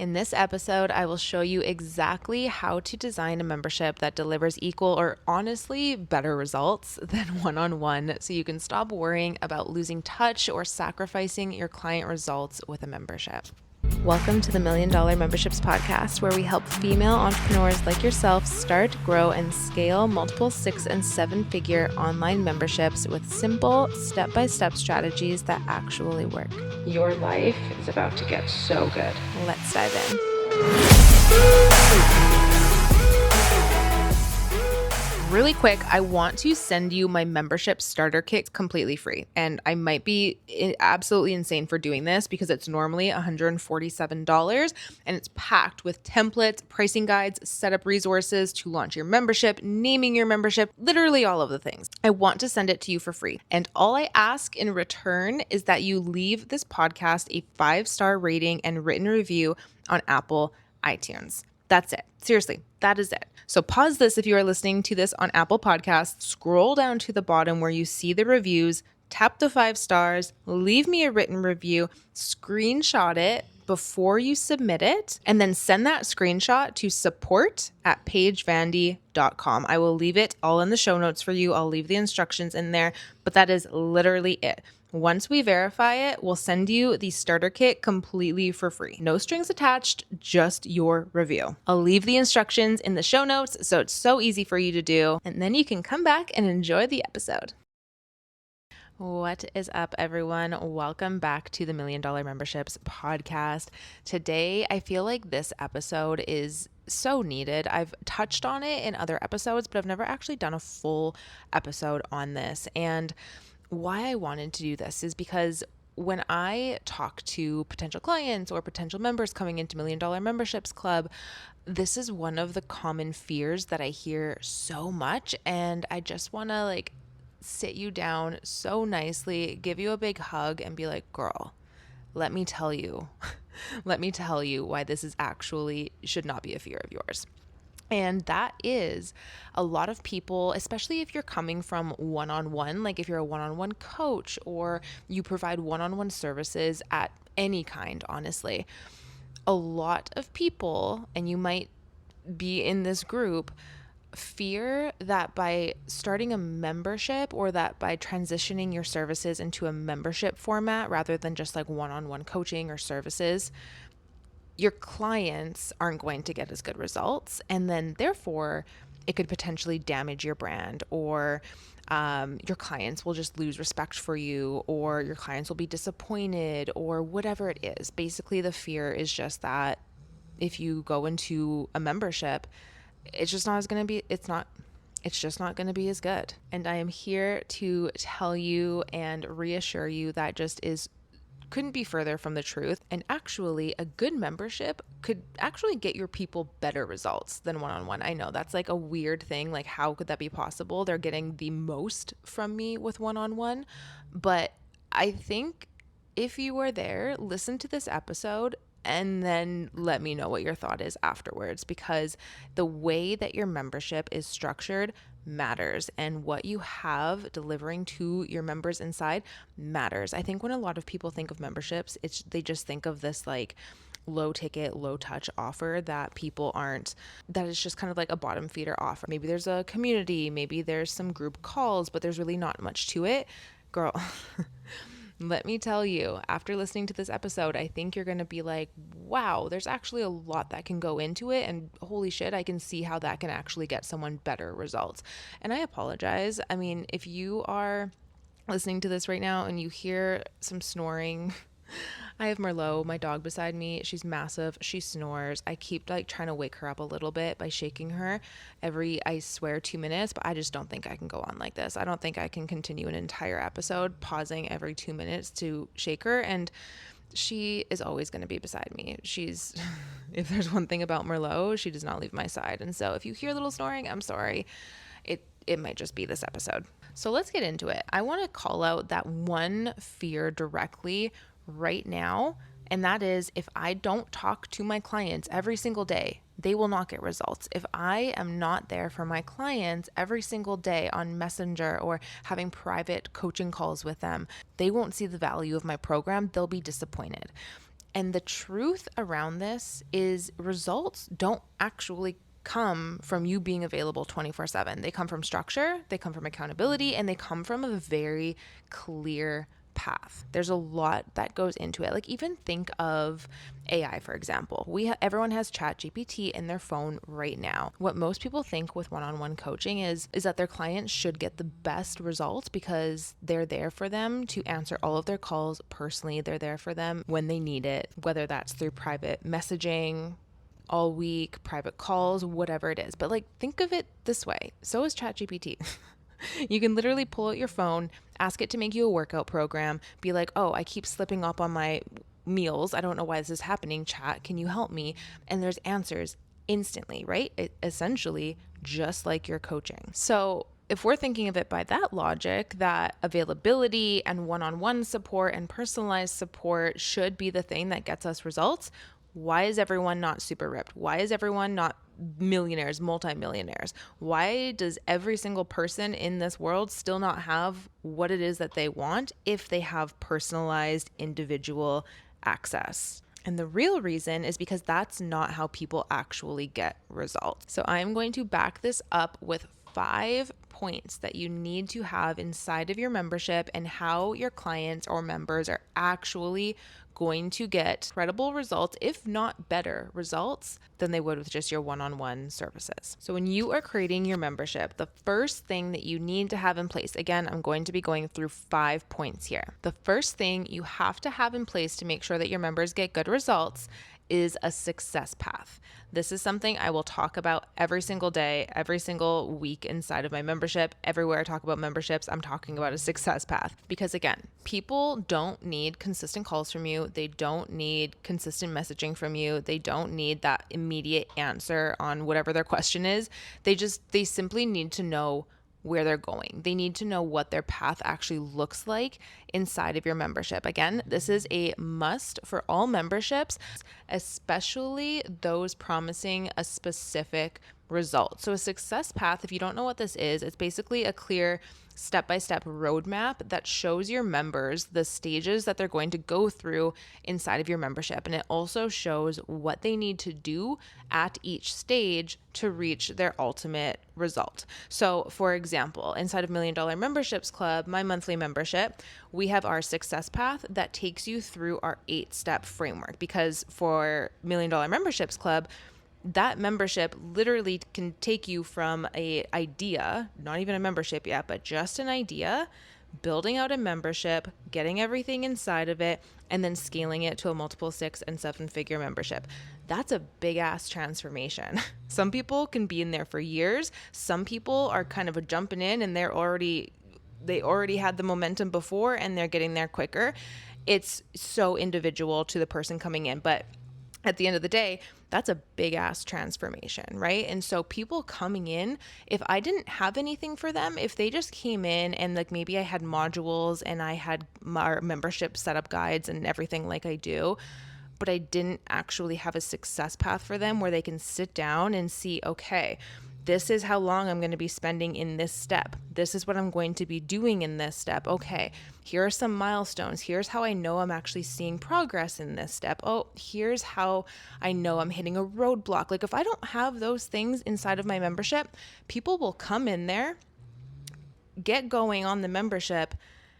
In this episode, I will show you exactly how to design a membership that delivers equal or honestly better results than one-on-one, so you can stop worrying about losing touch or sacrificing your client results with a membership. Welcome to the $1 Million Memberships Podcast, where we help female entrepreneurs like yourself start, grow, and scale multiple 6- and 7-figure online memberships with simple, step-by-step strategies that actually work. Your life is about to get so good. Let's dive in. Really quick, I want to send you my membership starter kit completely free. And I might be absolutely insane for doing this because it's normally $147 and it's packed with templates, pricing guides, setup resources to launch your membership, naming your membership, literally all of the things. I want to send it to you for free. And all I ask in return is that you leave this podcast a 5-star rating and written review on Apple iTunes. That's it. Seriously, that is it. So pause this if you are listening to this on Apple Podcasts, scroll down to the bottom where you see the reviews, tap the 5 stars, leave me a written review, screenshot it before you submit it, and then send that screenshot to support@paigevandy.com. I will leave it all in the show notes for you. I'll leave the instructions in there, but that is literally it. Once we verify it, we'll send you the starter kit completely for free. No strings attached, just your review. I'll leave the instructions in the show notes, so it's so easy for you to do. And then you can come back and enjoy the episode. What is up, everyone? Welcome back to the $1 Million Memberships Podcast. Today, I feel like this episode is so needed. I've touched on it in other episodes, but I've never actually done a full episode on this. And why I wanted to do this is because when I talk to potential clients or potential members coming into $1 Million Memberships Club, this is one of the common fears that I hear so much. And I just want to sit you down so nicely, give you a big hug and be like, girl, let me tell you why this is actually should not be a fear of yours. And that is a lot of people, especially if you're coming from one-on-one, like if you're a one-on-one coach or you provide one-on-one services at any kind, honestly, a lot of people, and you might be in this group, fear that by starting a membership or that by transitioning your services into a membership format rather than just like one-on-one coaching or services, your clients aren't going to get as good results. And then therefore it could potentially damage your brand, or your clients will just lose respect for you, or your clients will be disappointed, or whatever it is. Basically, the fear is just that if you go into a membership, it's just not going to be as good. And I am here to tell you and reassure you that just couldn't be further from the truth. And actually, a good membership could actually get your people better results than one-on-one. I know that's like a weird thing. Like, how could that be possible? They're getting the most from me with one-on-one. But I think if you were there, listen to this episode and then let me know what your thought is afterwards, because the way that your membership is structured matters, and what you have delivering to your members inside matters. I think when a lot of people think of memberships, they just think of this like low ticket, low touch offer that is just kind of like a bottom feeder offer. Maybe there's a community, maybe there's some group calls, but there's really not much to it. Girl, let me tell you, after listening to this episode, I think you're going to be like, wow, there's actually a lot that can go into it. And holy shit, I can see how that can actually get someone better results. And I apologize. I mean, if you are listening to this right now and you hear some snoring, I have Merlot, my dog, beside me. She's massive. She snores. I keep trying to wake her up a little bit by shaking her I swear, 2 minutes, but I just don't think I can go on like this. I don't think I can continue an entire episode pausing every 2 minutes to shake her. And she is always going to be beside me. If there's one thing about Merlot, she does not leave my side. And so if you hear a little snoring, I'm sorry. It might just be this episode. So let's get into it. I want to call out that one fear directly right now, and that is, if I don't talk to my clients every single day, they will not get results. If I am not there for my clients every single day on Messenger or having private coaching calls with them, they won't see the value of my program. They'll be disappointed. And the truth around this is results don't actually come from you being available 24/7. They come from structure, they come from accountability, and they come from a very clear path. There's a lot that goes into it. Like, even think of AI, for example. Everyone has ChatGPT in their phone right now. What most people think with one-on-one coaching is that their clients should get the best results because they're there for them to answer all of their calls personally. They're there for them when they need it, whether that's through private messaging all week, private calls, whatever it is. But like, think of it this way. So is ChatGPT. You can literally pull out your phone, ask it to make you a workout program, be like, oh, I keep slipping up on my meals. I don't know why this is happening. Chat, can you help me? And there's answers instantly, right? Essentially, just like your coaching. So if we're thinking of it by that logic, that availability and one-on-one support and personalized support should be the thing that gets us results, why is everyone not super ripped? Why is everyone not millionaires, multimillionaires? Why does every single person in this world still not have what it is that they want if they have personalized individual access? And the real reason is because that's not how people actually get results. So I'm going to back this up with 5 points that you need to have inside of your membership and how your clients or members are actually going to get credible results, if not better results, than they would with just your one-on-one services. So when you are creating your membership, the first thing that you need to have in place, again, I'm going to be going through 5 points here. The first thing you have to have in place to make sure that your members get good results is a success path. This is something I will talk about every single day, every single week inside of my membership. Everywhere I talk about memberships, I'm talking about a success path. Because again, people don't need consistent calls from you. They don't need consistent messaging from you. They don't need that immediate answer on whatever their question is. They simply need to know where they're going. They need to know what their path actually looks like inside of your membership. Again, this is a must for all memberships, especially those promising a specific result. So a success path, if you don't know what this is, it's basically a clear step-by-step roadmap that shows your members the stages that they're going to go through inside of your membership. And it also shows what they need to do at each stage to reach their ultimate result. So for example, inside of $1 Million Memberships Club, my monthly membership, we have our success path that takes you through our 8-step framework, because for $1 Million Memberships Club, that membership literally can take you from a idea, not even a membership yet, but just an idea, building out a membership, getting everything inside of it, and then scaling it to a multiple 6 and 7-figure membership. That's a big ass transformation. Some people can be in there for years. Some people are kind of jumping in and they already had the momentum before and they're getting there quicker. It's so individual to the person coming in, but at the end of the day, that's a big ass transformation, right? And so people coming in, if I didn't have anything for them, if they just came in and like maybe I had modules and I had my membership setup guides and everything like I do, but I didn't actually have a success path for them where they can sit down and see, okay, this is how long I'm going to be spending in this step. This is what I'm going to be doing in this step. Okay, here are some milestones. Here's how I know I'm actually seeing progress in this step. Oh, here's how I know I'm hitting a roadblock. Like if I don't have those things inside of my membership, people will come in there, get going on the membership,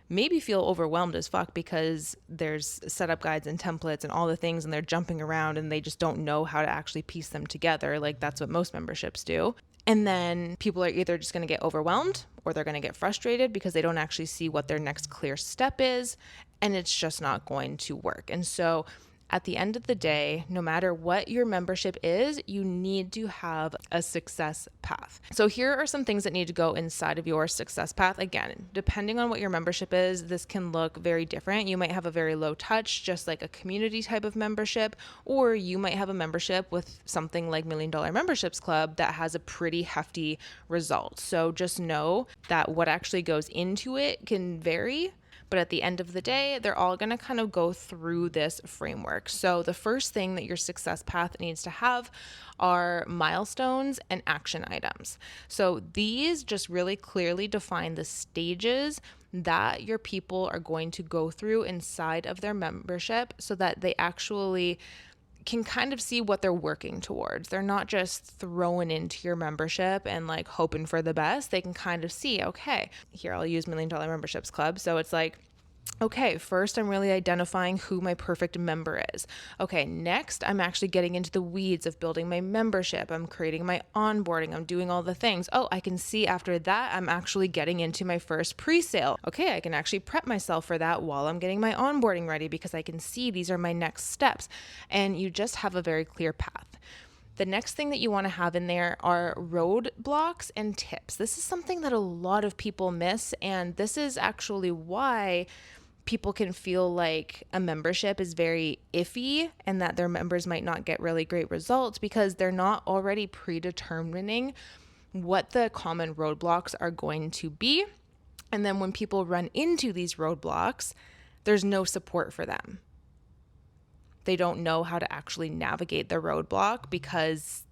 maybe feel overwhelmed as fuck because there's setup guides and templates and all the things and they're jumping around and they just don't know how to actually piece them together. Like that's what most memberships do. And then people are either just going to get overwhelmed or they're going to get frustrated because they don't actually see what their next clear step is, and it's just not going to work. And so at the end of the day, no matter what your membership is, you need to have a success path. So here are some things that need to go inside of your success path. Again, depending on what your membership is, this can look very different. You might have a very low touch, just like a community type of membership, or you might have a membership with something like $1 Million Memberships Club that has a pretty hefty result. So just know that what actually goes into it can vary. But at the end of the day, they're all going to kind of go through this framework. So the first thing that your success path needs to have are milestones and action items. So these just really clearly define the stages that your people are going to go through inside of their membership so that they actually can kind of see what they're working towards. They're not just throwing into your membership and like hoping for the best. They can kind of see, okay, here I'll use $1 Million Memberships Club. So it's like, okay, first I'm really identifying who my perfect member is. Okay, next I'm actually getting into the weeds of building my membership. I'm creating my onboarding. I'm doing all the things. Oh, I can see after that I'm actually getting into my first pre-sale. Okay, I can actually prep myself for that while I'm getting my onboarding ready because I can see these are my next steps. And you just have a very clear path. The next thing that you want to have in there are roadblocks and tips. This is something that a lot of people miss, and this is actually why people can feel like a membership is very iffy and that their members might not get really great results because they're not already predetermining what the common roadblocks are going to be. And then when people run into these roadblocks, there's no support for them. They don't know how to actually navigate the roadblock because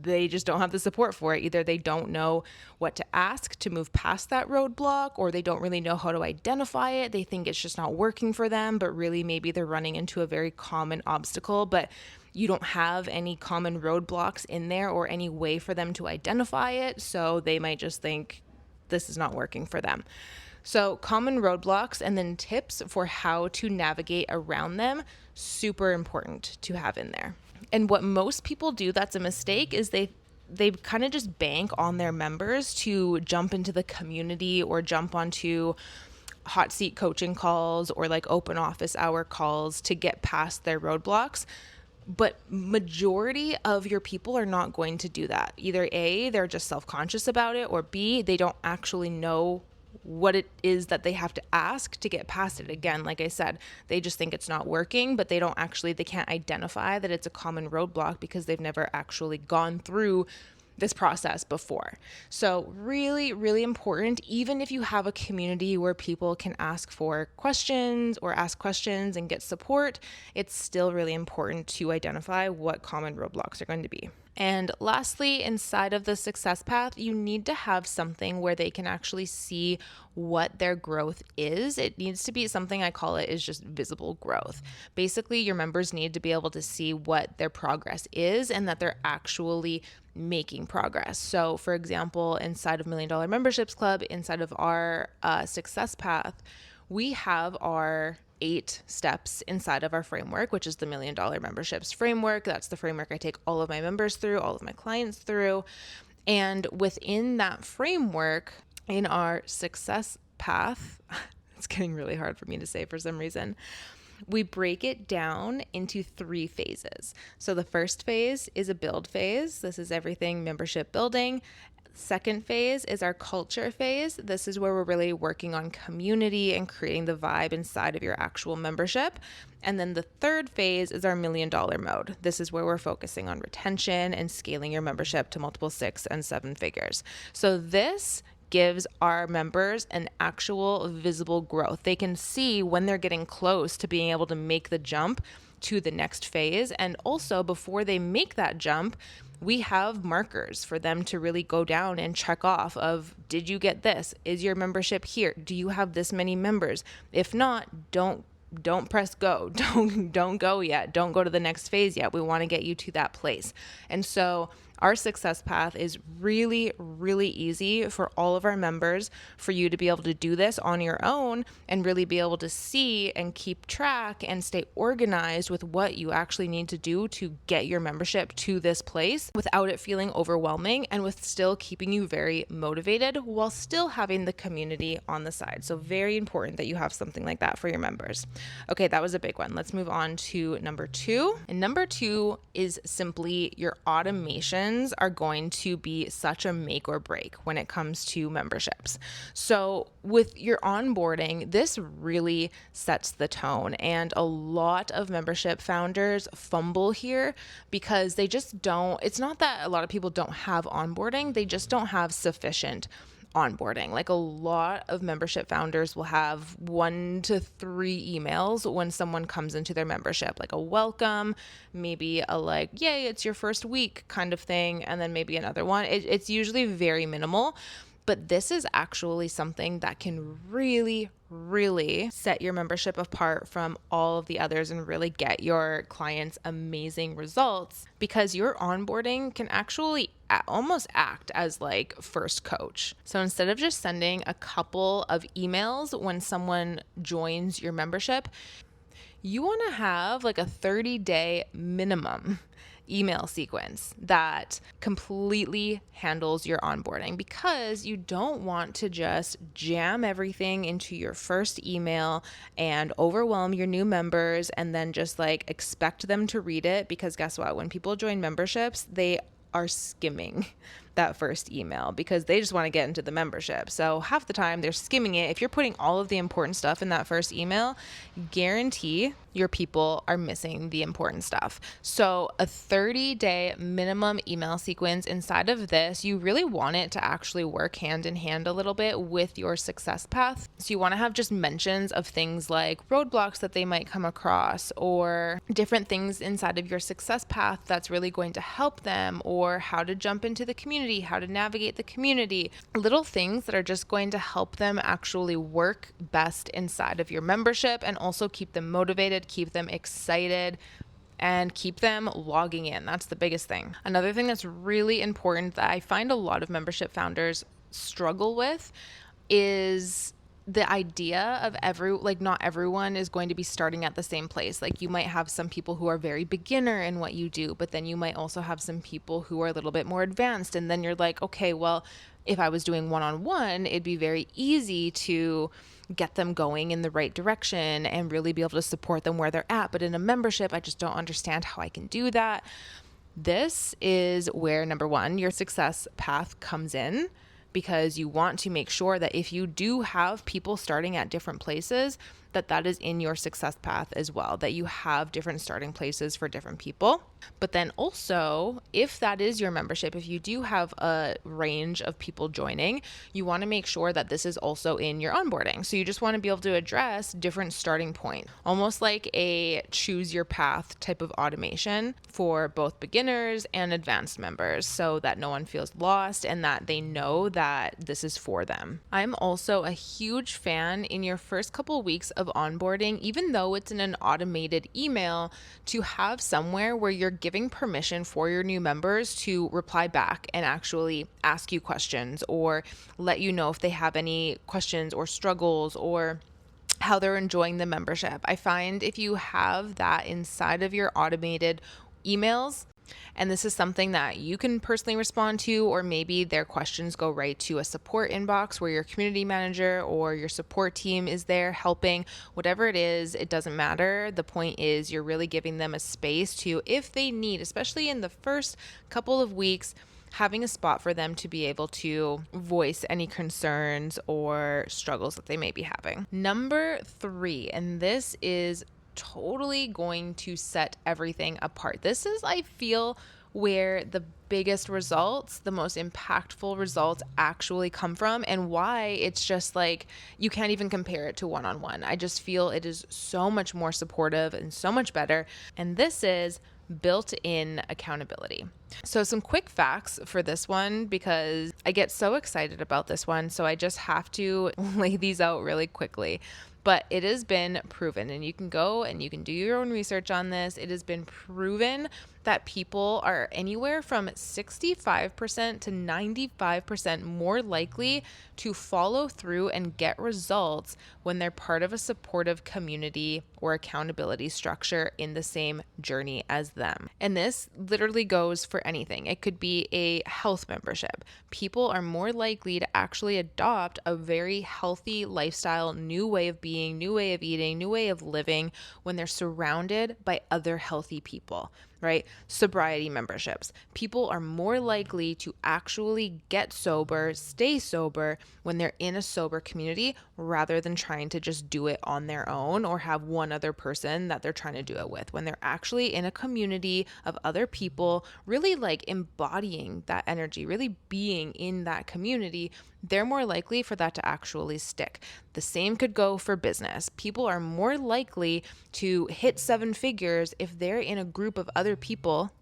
they just don't have the support for it. Either they don't know what to ask to move past that roadblock, or they don't really know how to identify it. They think it's just not working for them, but really maybe they're running into a very common obstacle, but you don't have any common roadblocks in there or any way for them to identify it. So they might just think this is not working for them. So common roadblocks and then tips for how to navigate around them, super important to have in there. And what most people do that's a mistake is they kind of just bank on their members to jump into the community or jump onto hot seat coaching calls or like open office hour calls to get past their roadblocks. But majority of your people are not going to do that. Either A, they're just self-conscious about it, or B, they don't actually know what it is that they have to ask to get past it. Again, like I said, they just think it's not working, but they can't identify that it's a common roadblock because they've never actually gone through this process before. So really, really important, even if you have a community where people can ask for questions or ask questions and get support, it's still really important to identify what common roadblocks are going to be. And lastly, inside of the success path, you need to have something where they can actually see what their growth is. It needs to be something, I call it, is just visible growth. Basically, your members need to be able to see what their progress is and that they're actually making progress. So for example, inside of $1 Million Memberships Club, inside of our success path, we have our 8 steps inside of our framework, which is the $1 Million Memberships framework. That's the framework I take all of my members through, all of my clients through. And within that framework, in our success path, it's getting really hard for me to say for some reason, we break it down into 3 phases. So the first phase is a build phase. This is everything membership building. Second phase is our culture phase. This is where we're really working on community and creating the vibe inside of your actual membership. And then the third phase is our $1 million mode. This is where we're focusing on retention and scaling your membership to multiple 6 and 7 figures. So this gives our members an actual visible growth. They can see when they're getting close to being able to make the jump to the next phase. And also before they make that jump, we have markers for them to really go down and check off of, did you get this? Is your membership here? Do you have this many members? If not, don't press go. Don't go yet. Don't go to the next phase yet. We want to get you to that place. And so our success path is really, really easy for all of our members, for you to be able to do this on your own and really be able to see and keep track and stay organized with what you actually need to do to get your membership to this place without it feeling overwhelming and with still keeping you very motivated while still having the community on the side. So very important that you have something like that for your members. Okay, that was a big one. Let's move on to number 2. And number 2 is simply your automation are going to be such a make or break when it comes to memberships. So with your onboarding, this really sets the tone. And a lot of membership founders fumble here because they just don't, it's not that a lot of people don't have onboarding, they just don't have sufficient onboarding. Like a lot of membership founders will have 1 to 3 emails when someone comes into their membership, like a welcome, maybe a like, yay, it's your first week kind of thing, and then maybe another one. It's usually very minimal. But this is actually something that can really, really set your membership apart from all of the others and really get your clients amazing results, because your onboarding can actually almost act as like first coach. So instead of just sending a couple of emails when someone joins your membership, you want to have like a 30-day minimum email sequence that completely handles your onboarding, because you don't want to just jam everything into your first email and overwhelm your new members and then just like expect them to read it. Because guess what? When people join memberships, they are skimming that first email because they just want to get into the membership. So half the time they're skimming it. If you're putting all of the important stuff in that first email, guarantee your people are missing the important stuff. So a 30-day minimum email sequence inside of this, you really want it to actually work hand in hand a little bit with your success path. So you want to have just mentions of things like roadblocks that they might come across, or different things inside of your success path that's really going to help them, or how to jump into the community, how to navigate the community, little things that are just going to help them actually work best inside of your membership and also keep them motivated, keep them excited, and keep them logging in. That's the biggest thing. Another thing that's really important that I find a lot of membership founders struggle with is the idea of not everyone is going to be starting at the same place. Like you might have some people who are very beginner in what you do, but then you might also have some people who are a little bit more advanced. And then you're like, okay, well, if I was doing one-on-one, it'd be very easy to get them going in the right direction and really be able to support them where they're at. But in a membership, I just don't understand how I can do that. This is where, number one, your success path comes in, because you want to make sure that if you do have people starting at different places, that is in your success path as well, that you have different starting places for different people. But then also, if that is your membership, if you do have a range of people joining, you want to make sure that this is also in your onboarding. So you just want to be able to address different starting points, almost like a choose your path type of automation for both beginners and advanced members, so that no one feels lost and that they know that this is for them. I'm also a huge fan in your first couple of weeks of onboarding, even though it's in an automated email, to have somewhere where you're giving permission for your new members to reply back and actually ask you questions, or let you know if they have any questions or struggles, or how they're enjoying the membership. I find if you have that inside of your automated emails, and this is something that you can personally respond to, or maybe their questions go right to a support inbox where your community manager or your support team is there helping. Whatever it is, it doesn't matter. The point is you're really giving them a space to, if they need, especially in the first couple of weeks, having a spot for them to be able to voice any concerns or struggles that they may be having. Number 3, and this is totally going to set everything apart. This is, I feel, where the biggest results, the most impactful results actually come from, and why it's just like you can't even compare it to one-on-one. I just feel it is so much more supportive and so much better. And this is built-in accountability. So some quick facts for this one, because I get so excited about this one, so I just have to lay these out really quickly. But it has been proven, and you can go and you can do your own research on this. It has been proven that people are anywhere from 65% to 95% more likely to follow through and get results when they're part of a supportive community or accountability structure in the same journey as them. And this literally goes for anything. It could be a health membership. People are more likely to actually adopt a very healthy lifestyle, new way of being, new way of eating, new way of living when they're surrounded by other healthy people, right? Sobriety memberships. People are more likely to actually get sober, stay sober when they're in a sober community, rather than trying to just do it on their own or have one other person that they're trying to do it with. When they're actually in a community of other people, really like embodying that energy, really being in that community, they're more likely for that to actually stick. The same could go for business. People are more likely to hit 7 figures if they're in a group of other people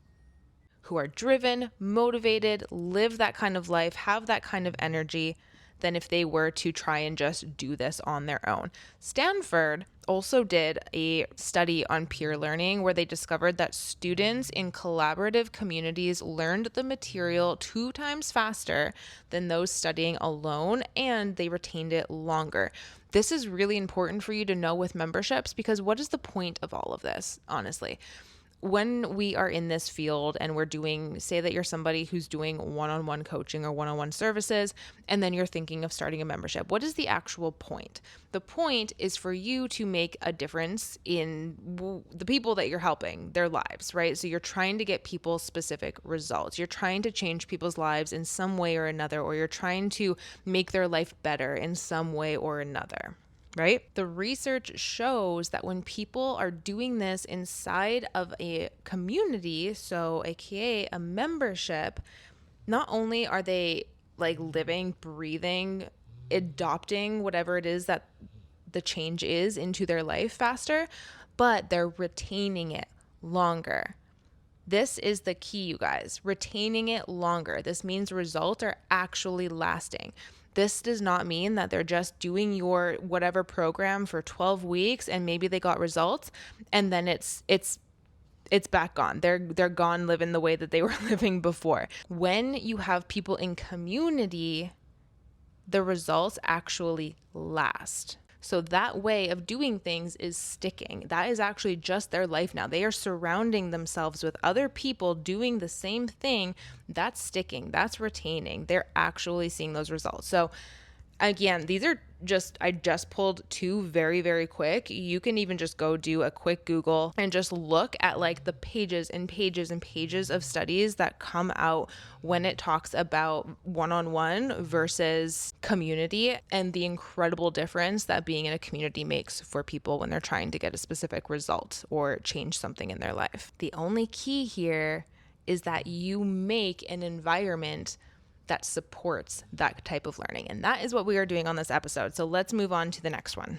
who are driven, motivated, live that kind of life, have that kind of energy, than if they were to try and just do this on their own. Stanford also did a study on peer learning where they discovered that students in collaborative communities learned the material 2 times faster than those studying alone, and they retained it longer. This is really important for you to know with memberships, because what is the point of all of this, honestly? When we are in this field and we're doing, say that you're somebody who's doing one-on-one coaching or one-on-one services, and then you're thinking of starting a membership, what is the actual point? The point is for you to make a difference in the people that you're helping, their lives, right? So you're trying to get people specific results. You're trying to change people's lives in some way or another, or you're trying to make their life better in some way or another. Right? The research shows that when people are doing this inside of a community, so AKA a membership, not only are they like living, breathing, adopting whatever it is that the change is into their life faster, but they're retaining it longer. This is the key, you guys, retaining it longer. This means results are actually lasting. This does not mean that they're just doing your whatever program for 12 weeks and maybe they got results and then it's back gone. They're gone living the way that they were living before. When you have people in community, the results actually last. So that way of doing things is sticking. That is actually just their life now. They are surrounding themselves with other people doing the same thing. That's sticking. That's retaining. They're actually seeing those results. So again, these are I just pulled 2 very, very quick. You can even just go do a quick Google and just look at like the pages and pages and pages of studies that come out when it talks about one-on-one versus community, and the incredible difference that being in a community makes for people when they're trying to get a specific result or change something in their life. The only key here is that you make an environment that supports that type of learning. And that is what we are doing on this episode. So let's move on to the next one.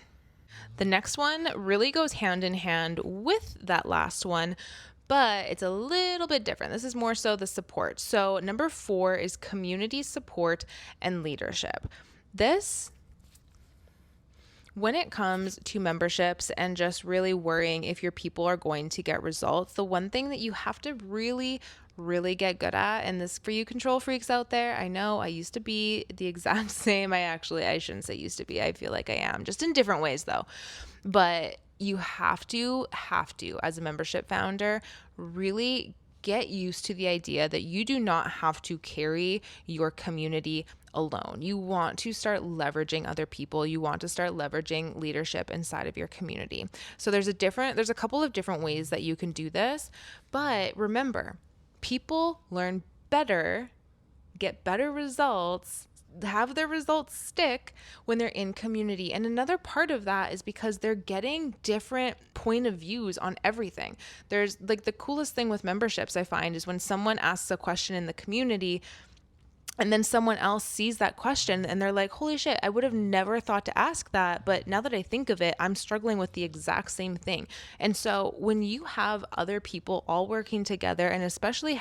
The next one really goes hand in hand with that last one, but it's a little bit different. This is more so the support. So number 4 is community support and leadership. This, when it comes to memberships and just really worrying if your people are going to get results, the one thing that you have to really get good at, and this for you control freaks out there, I know I used to be the exact same. I shouldn't say used to be. I feel like I am, just in different ways though. But you have to, as a membership founder, really get used to the idea that you do not have to carry your community alone. You want to start leveraging other people. You want to start leveraging leadership inside of your community. So there's a couple of different ways that you can do this, but remember, people learn better, get better results, have their results stick when they're in community. And another part of that is because they're getting different point of views on everything. There's like the coolest thing with memberships I find is when someone asks a question in the community and then someone else sees that question and they're like, holy shit, I would have never thought to ask that. But now that I think of it, I'm struggling with the exact same thing. And so when you have other people all working together, and especially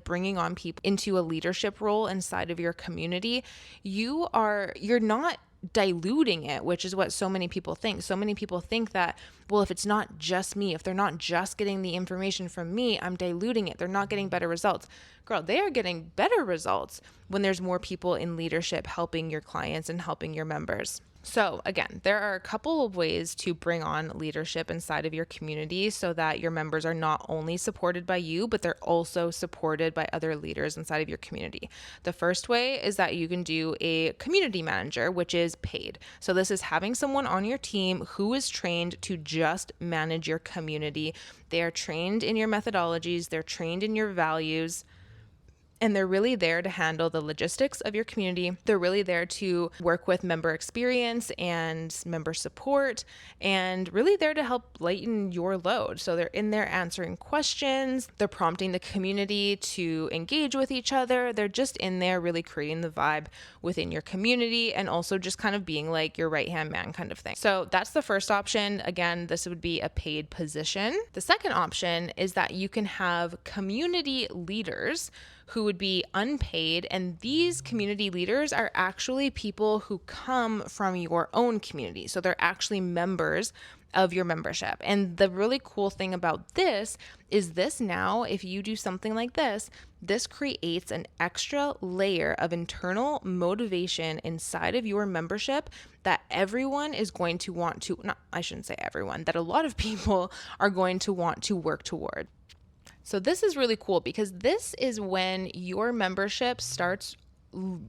bringing on people into a leadership role inside of your community, you're not diluting it, which is what so many people think. So many people think that, well, if it's not just me, if they're not just getting the information from me, I'm diluting it. They're not getting better results. Girl, they are getting better results when there's more people in leadership helping your clients and helping your members. So again, there are a couple of ways to bring on leadership inside of your community so that your members are not only supported by you, but they're also supported by other leaders inside of your community. The first way is that you can do a community manager, which is paid. So this is having someone on your team who is trained to just manage your community. They are trained in your methodologies, they're trained in your values, and they're really there to handle the logistics of your community. They're really there to work with member experience and member support, and really there to help lighten your load. So they're in there answering questions. They're prompting the community to engage with each other. They're just in there really creating the vibe within your community and also just kind of being like your right-hand man kind of thing. So that's the first option. Again, this would be a paid position. The second option is that you can have community leaders who would be unpaid. And these community leaders are actually people who come from your own community. So they're actually members of your membership. And the really cool thing about this is this now, if you do something like this creates an extra layer of internal motivation inside of your membership that everyone is going to want to, not, I shouldn't say everyone, that a lot of people are going to want to work toward. So this is really cool because this is when your membership starts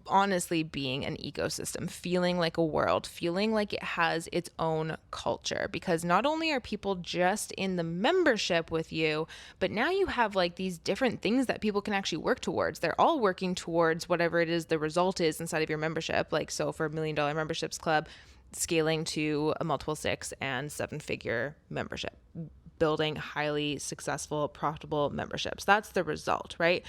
honestly being an ecosystem, feeling like a world, feeling like it has its own culture, because not only are people just in the membership with you, but now you have like these different things that people can actually work towards. They're all working towards whatever it is the result is inside of your membership. Like, so for $1 Million Memberships Club, scaling to a multiple 6 and 7-figure membership, building highly successful, profitable memberships. That's the result, right?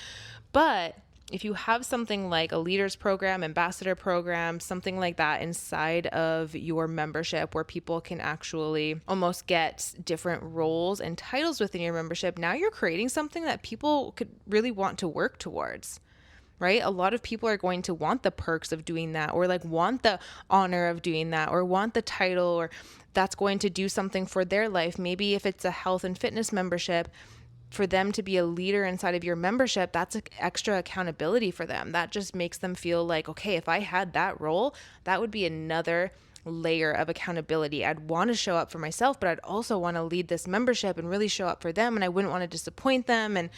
But if you have something like a leaders program, ambassador program, something like that inside of your membership where people can actually almost get different roles and titles within your membership, now you're creating something that people could really want to work towards. Right? A lot of people are going to want the perks of doing that, or like want the honor of doing that, or want the title, or that's going to do something for their life. Maybe if it's a health and fitness membership, for them to be a leader inside of your membership, that's extra accountability for them. That just makes them feel like, okay, if I had that role, that would be another layer of accountability. I'd want to show up for myself, but I'd also want to lead this membership and really show up for them, and I wouldn't want to disappoint them. And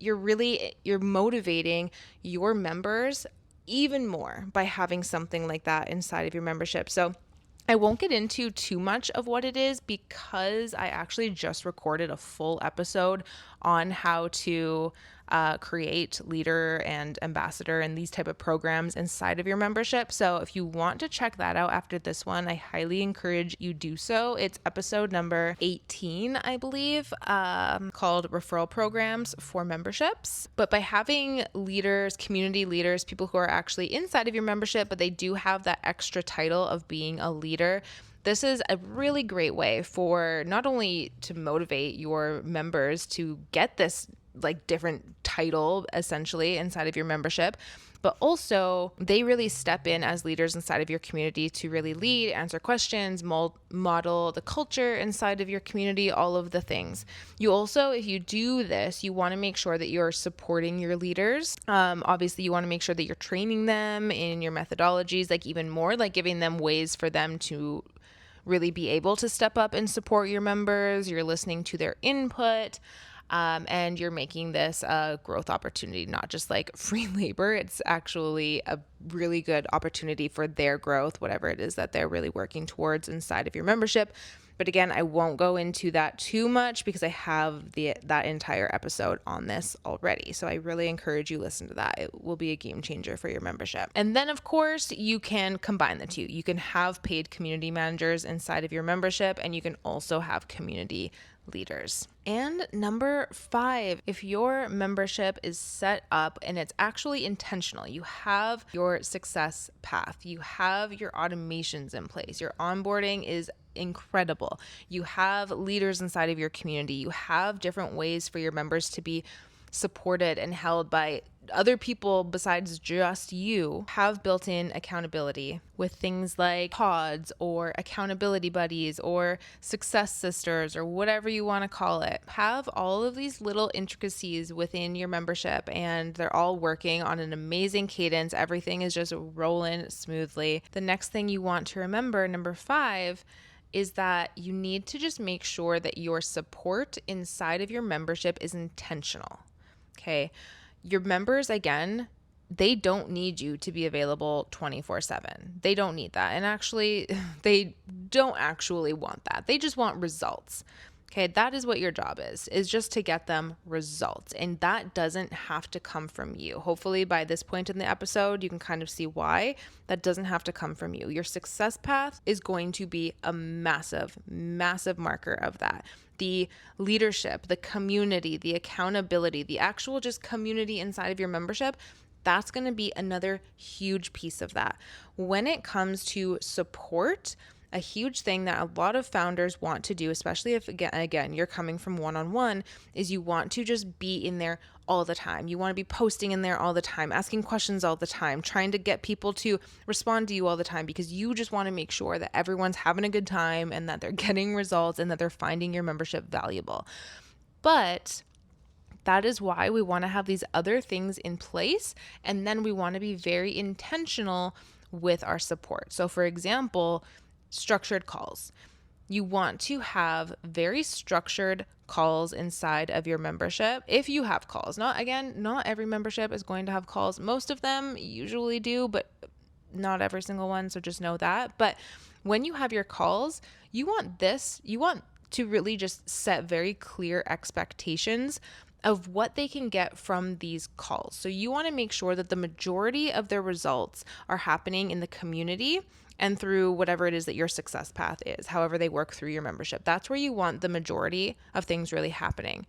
you're motivating your members even more by having something like that inside of your membership. So I won't get into too much of what it is because I actually just recorded a full episode on how to create leader and ambassador and these type of programs inside of your membership. So if you want to check that out after this one, I highly encourage you do so. It's episode number 18, I believe, called Referral Programs for Memberships. But by having leaders, community leaders, people who are actually inside of your membership, but they do have that extra title of being a leader, this is a really great way for not only to motivate your members to get this like different title essentially inside of your membership, but also they really step in as leaders inside of your community to really lead, answer questions, model the culture inside of your community, all of the things. You also, if you do this, you want to make sure that you're supporting your leaders. Obviously, you want to make sure that you're training them in your methodologies, like even more, like giving them ways for them to really be able to step up and support your members. You're listening to their input. And you're making this a growth opportunity, not just like free labor. It's actually a really good opportunity for their growth, whatever it is that they're really working towards inside of your membership. But again, I won't go into that too much because I have that entire episode on this already. So I really encourage you to listen to that. It will be a game changer for your membership. And then of course, you can combine the two. You can have paid community managers inside of your membership, and you can also have community leaders. And number 5, if your membership is set up and it's actually intentional, you have your success path, you have your automations in place, your onboarding is incredible, you have leaders inside of your community, you have different ways for your members to be supported and held by other people besides just you, have built-in accountability with things like pods or accountability buddies or success sisters or whatever you want to call it. Have all of these little intricacies within your membership, and they're all working on an amazing cadence. Everything is just rolling smoothly. The next thing you want to remember, number 5, is that you need to just make sure that your support inside of your membership is intentional. Okay. Your members, again, they don't need you to be available 24/7. They don't need that. And actually, they don't actually want that. They just want results. Okay, that is what your job is just to get them results. And that doesn't have to come from you. Hopefully by this point in the episode, you can kind of see why that doesn't have to come from you. Your success path is going to be a massive, massive marker of that. The leadership, the community, the accountability, the actual just community inside of your membership, that's going to be another huge piece of that. When it comes to support, a huge thing that a lot of founders want to do, especially if, again, you're coming from one-on-one, is you want to just be in there all the time. You want to be posting in there all the time, asking questions all the time, trying to get people to respond to you all the time, because you just want to make sure that everyone's having a good time and that they're getting results and that they're finding your membership valuable. But that is why we want to have these other things in place. And then we want to be very intentional with our support. So for example, structured calls. You want to have very structured calls inside of your membership. If you have calls, not every membership is going to have calls. Most of them usually do, but not every single one. So just know that. But when you have your calls, you want to really just set very clear expectations of what they can get from these calls. So you want to make sure that the majority of their results are happening in the community and through whatever it is that your success path is, however they work through your membership. That's where you want the majority of things really happening.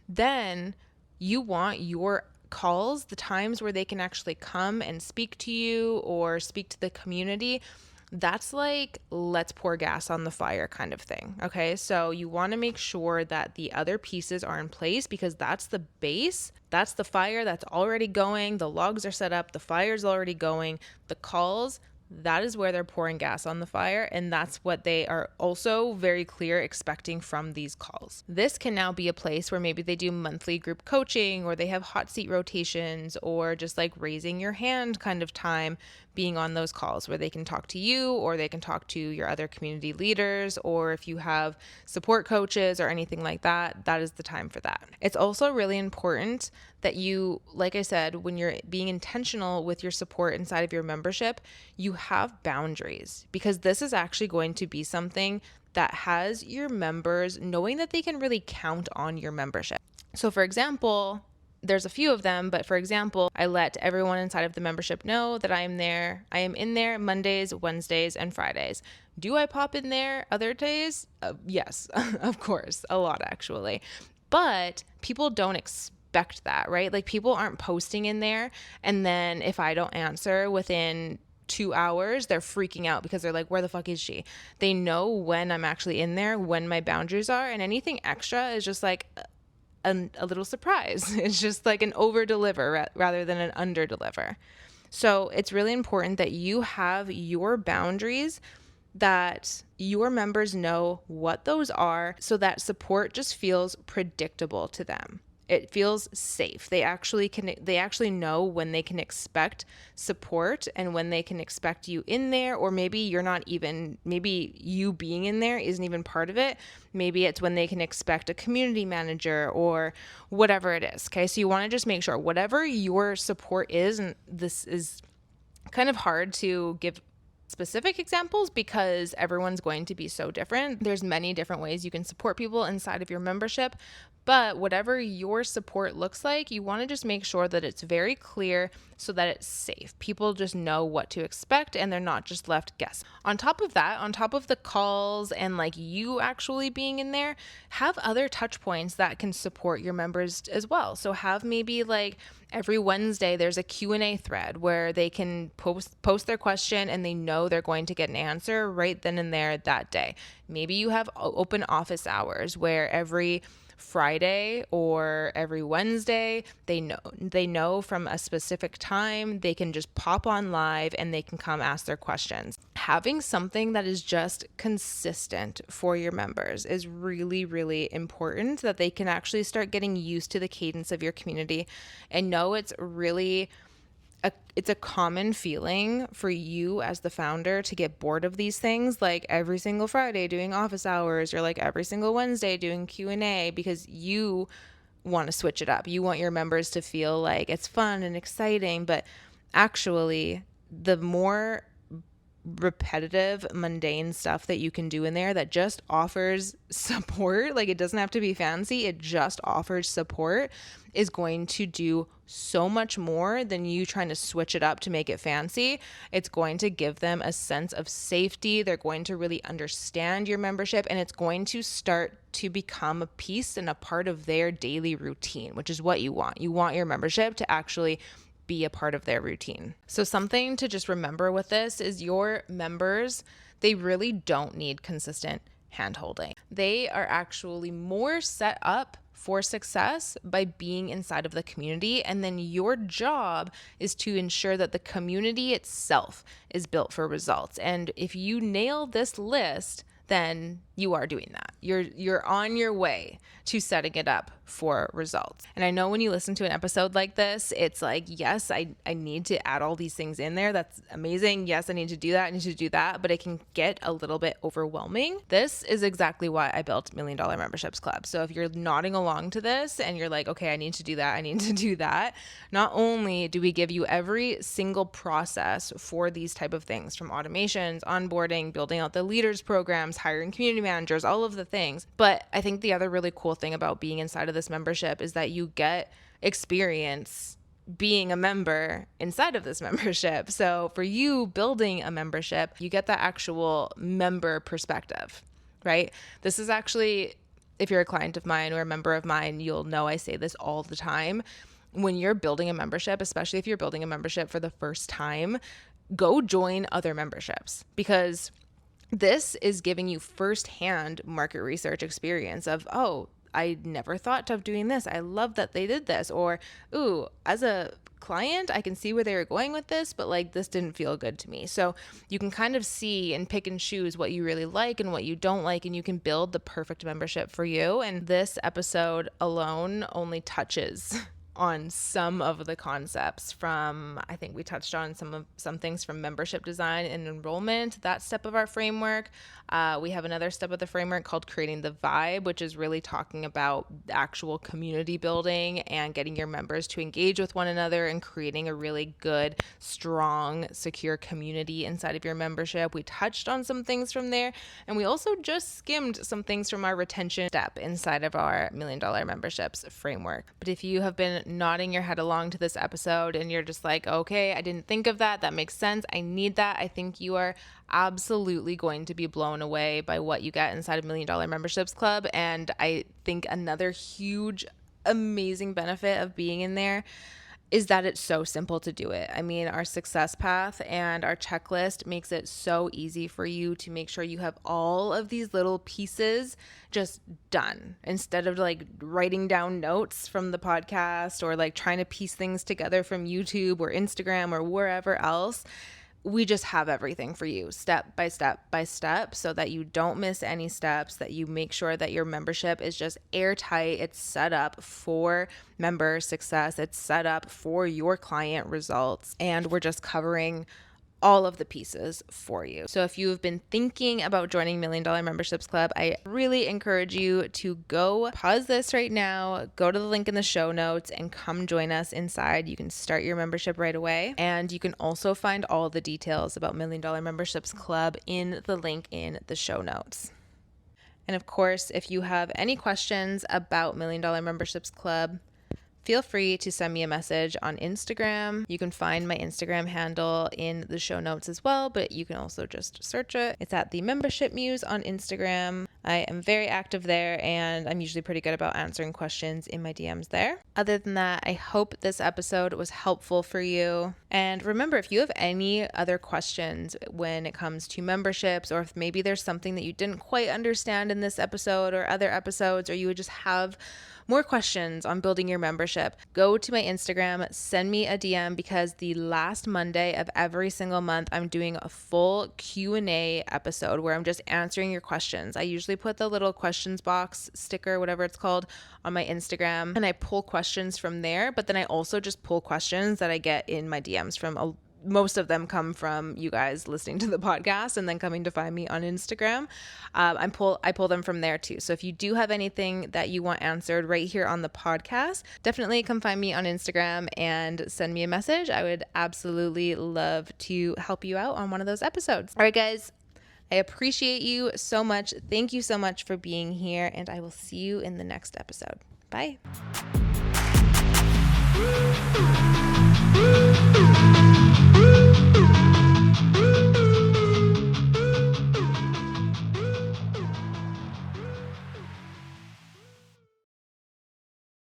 Then you want your calls, the times where they can actually come and speak to you or speak to the community, that's like, let's pour gas on the fire kind of thing. Okay. So you want to make sure that the other pieces are in place, because that's the base. That's the fire that's already going. The logs are set up. The fire's already going. The calls, that is where they're pouring gas on the fire. And that's what they are also very clear expecting from these calls. This can now be a place where maybe they do monthly group coaching, or they have hot seat rotations, or just like raising your hand kind of time being on those calls where they can talk to you, or they can talk to your other community leaders, or if you have support coaches or anything like that, that is the time for that. It's also really important that you, like I said, when you're being intentional with your support inside of your membership, you have boundaries, because this is actually going to be something that has your members knowing that they can really count on your membership. So for example, there's a few of them, but for example, I let everyone inside of the membership know that I am in there Mondays, Wednesdays, and Fridays. Do I pop in there other days? Yes, of course, a lot actually. But people don't expect that, right? Like, people aren't posting in there, and then if I don't answer within 2 hours, they're freaking out because they're like, where the fuck is she? They know when I'm actually in there, when my boundaries are, and anything extra is just like a little surprise. It's just like an over deliver rather than an under deliver. So it's really important that you have your boundaries, that your members know what those are, so that support just feels predictable to them. It feels safe. They actually know when they can expect support and when they can expect you in there, or maybe maybe you being in there isn't even part of it. Maybe it's when they can expect a community manager or whatever it is. Okay. So you want to just make sure whatever your support is, and this is kind of hard to give specific examples because everyone's going to be so different. There's many different ways you can support people inside of your membership, but whatever your support looks like, you want to just make sure that it's very clear so that it's safe. People just know what to expect and they're not just left guessing. On top of that, on top of the calls and like you actually being in there, have other touch points that can support your members as well. So have maybe like every Wednesday there's a Q&A thread where they can post their question and they know they're going to get an answer right then and there that day. Maybe you have open office hours where every Friday or every Wednesday, they know from a specific time, they can just pop on live and they can come ask their questions. Having something that is just consistent for your members is really, really important, that they can actually start getting used to the cadence of your community and know it's a common feeling for you as the founder to get bored of these things, like every single Friday doing office hours or like every single Wednesday doing Q&A, because you want to switch it up. You want your members to feel like it's fun and exciting, but actually the more repetitive, mundane stuff that you can do in there that just offers support, like it doesn't have to be fancy, it just offers support, is going to do so much more than you trying to switch it up to make it fancy. It's going to give them a sense of safety. They're going to really understand your membership, and it's going to start to become a piece and a part of their daily routine, which is what you want. You want your membership to actually be a part of their routine. So something to just remember with this is your members, they really don't need consistent hand-holding. They are actually more set up for success by being inside of the community. And then your job is to ensure that the community itself is built for results. And if you nail this list, then you are doing that. You're on your way to setting it up for results. And I know when you listen to an episode like this, it's like, yes, I need to add all these things in there. That's amazing. Yes, I need to do that. I need to do that. But it can get a little bit overwhelming. This is exactly why I built $1 Million Memberships Club. So if you're nodding along to this and you're like, okay, I need to do that, I need to do that. Not only do we give you every single process for these type of things, from automations, onboarding, building out the leaders programs, hiring community managers, all of the things. But I think the other really cool thing about being inside of this membership is that you get experience being a member inside of this membership. So for you building a membership, you get that actual member perspective, right? This is actually, if you're a client of mine or a member of mine, you'll know I say this all the time. When you're building a membership, especially if you're building a membership for the first time, go join other memberships, because this is giving you firsthand market research experience of, oh, I never thought of doing this. I love that they did this. Or, ooh, as a client, I can see where they were going with this, but like this didn't feel good to me. So you can kind of see and pick and choose what you really like and what you don't like, and you can build the perfect membership for you. And this episode alone only touches on some of the concepts from, I think we touched on some things from membership design and enrollment, that step of our framework. We have another step of the framework called creating the vibe, which is really talking about actual community building and getting your members to engage with one another and creating a really good, strong, secure community inside of your membership. We touched on some things from there, and we also just skimmed some things from our retention step inside of our $1 Million Memberships framework. But if you have been nodding your head along to this episode and you're just like, okay, I didn't think of that. That makes sense. I need that. I think you are absolutely going to be blown away by what you get inside of $1 Million Memberships Club. And I think another huge, amazing benefit of being in there is that it's so simple to do it. I mean, our success path and our checklist makes it so easy for you to make sure you have all of these little pieces just done, instead of like writing down notes from the podcast or like trying to piece things together from YouTube or Instagram or wherever else. We just have everything for you step by step by step, so that you don't miss any steps, that you make sure that your membership is just airtight. It's set up for member success. It's set up for your client results. And we're just covering all of the pieces for you. So if you have been thinking about joining $1 Million Memberships Club, I really encourage you to go pause this right now, go to the link in the show notes and come join us inside. You can start your membership right away. And you can also find all the details about $1 Million Memberships Club in the link in the show notes. And of course, if you have any questions about $1 Million Memberships Club, feel free to send me a message on Instagram. You can find my Instagram handle in the show notes as well, but you can also just search it. It's at The Membership Muse on Instagram. I am very active there, and I'm usually pretty good about answering questions in my DMs there. Other than that, I hope this episode was helpful for you. And remember, if you have any other questions when it comes to memberships, or if maybe there's something that you didn't quite understand in this episode or other episodes, or you would just have more questions on building your membership, go to my Instagram, send me a DM, because the last Monday of every single month, I'm doing a full Q&A episode where I'm just answering your questions. I usually put the little questions box sticker, whatever it's called, on my Instagram, and I pull questions from there, but then I also just pull questions that I get in my DMs from most of them come from you guys listening to the podcast and then coming to find me on Instagram. I pull them from there too. So if you do have anything that you want answered right here on the podcast, definitely come find me on Instagram and send me a message. I would absolutely love to help you out on one of those episodes. All right, guys, I appreciate you so much. Thank you so much for being here, and I will see you in the next episode. Bye.